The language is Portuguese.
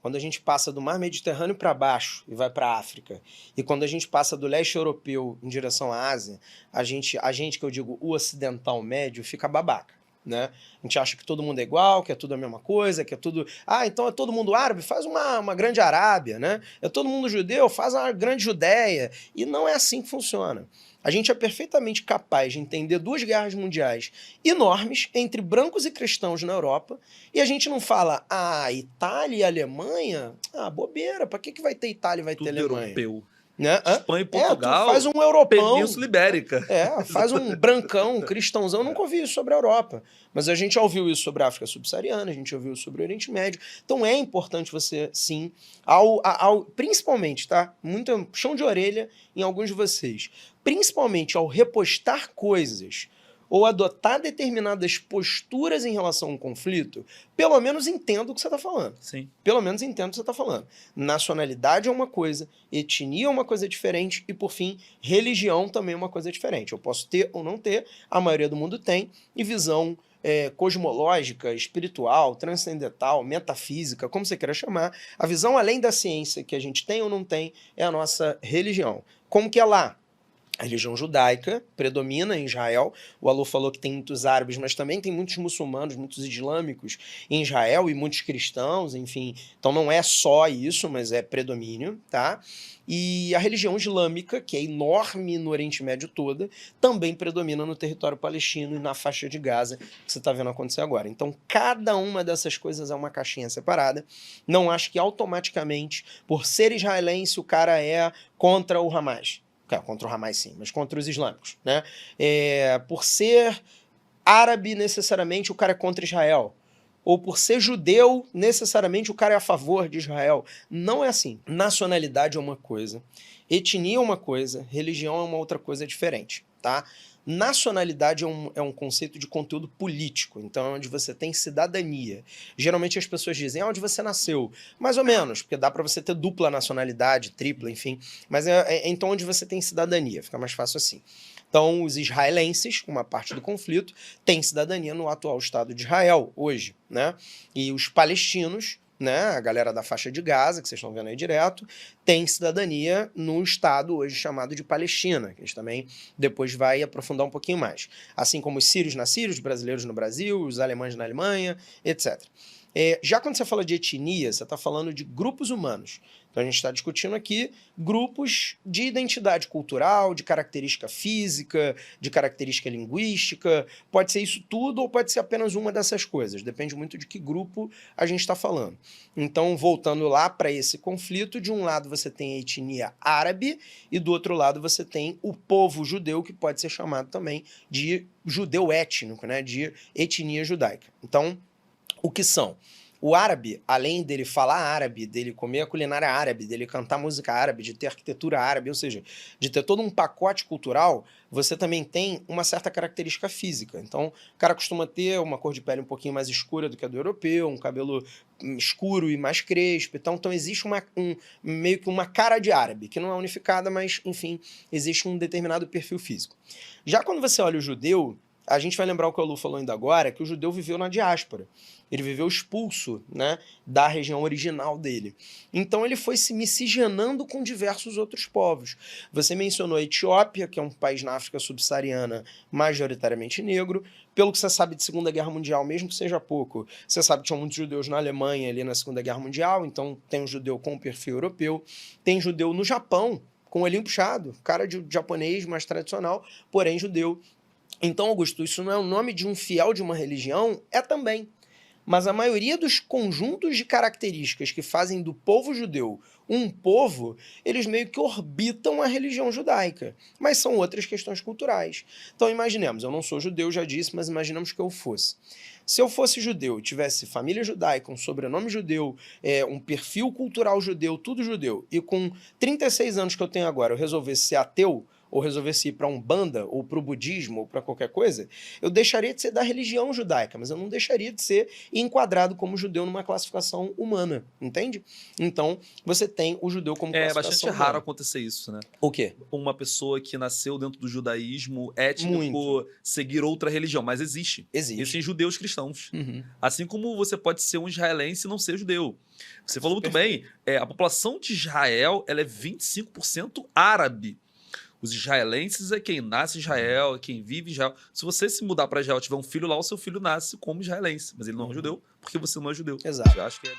quando a gente passa do mar Mediterrâneo para baixo e vai para a África, e quando a gente passa do leste europeu em direção à Ásia, a gente que eu digo o ocidental médio, fica babaca. Né? A gente acha que todo mundo é igual, que é tudo a mesma coisa, que é tudo... Ah, então é todo mundo árabe? Faz uma grande Arábia, né? É todo mundo judeu? Faz uma grande Judéia. E não é assim que funciona. A gente é perfeitamente capaz de entender duas guerras mundiais enormes entre brancos e cristãos na Europa, e a gente não fala, Itália e Alemanha? Bobeira, pra que vai ter Itália e vai ter Tudo Alemanha? europeu. Né? Espanha e Portugal, tu faz um europão, Península Ibérica. faz um brancão, um cristãozão. Eu nunca ouvi isso sobre a Europa, mas a gente já ouviu isso sobre a África subsaariana, a gente ouviu isso sobre o Oriente Médio. Então é importante você, sim, principalmente, tá? Muito chão de orelha em alguns de vocês, principalmente ao repostar coisas ou adotar determinadas posturas em relação a um conflito, pelo menos entenda o que você está falando. Sim. Pelo menos entenda o que você está falando. Nacionalidade é uma coisa, etnia é uma coisa diferente e, por fim, religião também é uma coisa diferente. Eu posso ter ou não ter, a maioria do mundo tem, e visão cosmológica, espiritual, transcendental, metafísica, como você queira chamar, a visão além da ciência que a gente tem ou não tem é a nossa religião. Como que é lá? A religião judaica predomina em Israel. O Alô falou que tem muitos árabes, mas também tem muitos muçulmanos, muitos islâmicos em Israel e muitos cristãos, enfim. Então não é só isso, mas é predomínio, tá? E a religião islâmica, que é enorme no Oriente Médio todo, também predomina no território palestino e na faixa de Gaza, que você está vendo acontecer agora. Então cada uma dessas coisas é uma caixinha separada. Não acho que automaticamente, por ser israelense, o cara é contra o Hamas. Contra o Hamas sim, mas contra os islâmicos, né? Por ser árabe, necessariamente, o cara é contra Israel. Ou por ser judeu, necessariamente, o cara é a favor de Israel. Não é assim. Nacionalidade é uma coisa, etnia é uma coisa, religião é uma outra coisa diferente, tá? Nacionalidade é um conceito de conteúdo político, então é onde você tem cidadania. Geralmente as pessoas dizem, onde você nasceu? Mais ou menos, porque dá para você ter dupla nacionalidade, tripla, enfim. Mas então onde você tem cidadania, fica mais fácil assim. Então os israelenses, uma parte do conflito, têm cidadania no atual Estado de Israel, hoje, né? E os palestinos, né, a galera da faixa de Gaza, que vocês estão vendo aí direto, tem cidadania no estado hoje chamado de Palestina, que a gente também depois vai aprofundar um pouquinho mais. Assim como os sírios na Síria, os brasileiros no Brasil, os alemães na Alemanha, etc. Já quando você fala de etnia, você está falando de grupos humanos. Então a gente está discutindo aqui grupos de identidade cultural, de característica física, de característica linguística. Pode ser isso tudo ou pode ser apenas uma dessas coisas. Depende muito de que grupo a gente está falando. Então, voltando lá para esse conflito, de um lado você tem a etnia árabe e do outro lado você tem o povo judeu, que pode ser chamado também de judeu étnico, né? De etnia judaica. Então, o que são? O árabe, além dele falar árabe, dele comer a culinária árabe, dele cantar música árabe, de ter arquitetura árabe, ou seja, de ter todo um pacote cultural, você também tem uma certa característica física. Então, o cara costuma ter uma cor de pele um pouquinho mais escura do que a do europeu, um cabelo escuro e mais crespo. Então existe meio que uma cara de árabe, que não é unificada, mas, enfim, existe um determinado perfil físico. Já quando você olha o judeu, a gente vai lembrar o que o Lu falou ainda agora, que o judeu viveu na diáspora. Ele viveu expulso, né, da região original dele. Então ele foi se miscigenando com diversos outros povos. Você mencionou a Etiópia, que é um país na África subsaariana majoritariamente negro. Pelo que você sabe de Segunda Guerra Mundial, mesmo que seja pouco, você sabe que tinham muitos judeus na Alemanha ali na Segunda Guerra Mundial, então tem um judeu com perfil europeu. Tem judeu no Japão, com o olhinho puxado, cara de japonês mais tradicional, porém judeu. Então, Augusto, isso não é o nome de um fiel de uma religião? É também. Mas a maioria dos conjuntos de características que fazem do povo judeu um povo, eles meio que orbitam a religião judaica. Mas são outras questões culturais. Então, imaginemos, eu não sou judeu, já disse, mas imaginemos que eu fosse. Se eu fosse judeu, tivesse família judaica, um sobrenome judeu, um perfil cultural judeu, tudo judeu, e com 36 anos que eu tenho agora, eu resolvesse ser ateu, ou resolvesse ir para Umbanda, ou para o budismo, ou para qualquer coisa, eu deixaria de ser da religião judaica, mas eu não deixaria de ser enquadrado como judeu numa classificação humana, entende? Então, você tem o judeu como É classificação bastante raro humana. acontecer isso, né? O quê? Uma pessoa que nasceu dentro do judaísmo étnico Muito. seguir outra religião, mas existe. Existe. Existem judeus cristãos. Uhum. Assim como você pode ser um israelense e não ser judeu. Você falou muito bem, a população de Israel ela é 25% árabe. Os israelenses é quem nasce em Israel, é quem vive em Israel. Se você se mudar para Israel e tiver um filho lá, o seu filho nasce como israelense. Mas ele não é um judeu, porque você não é judeu. Exato. Eu acho que é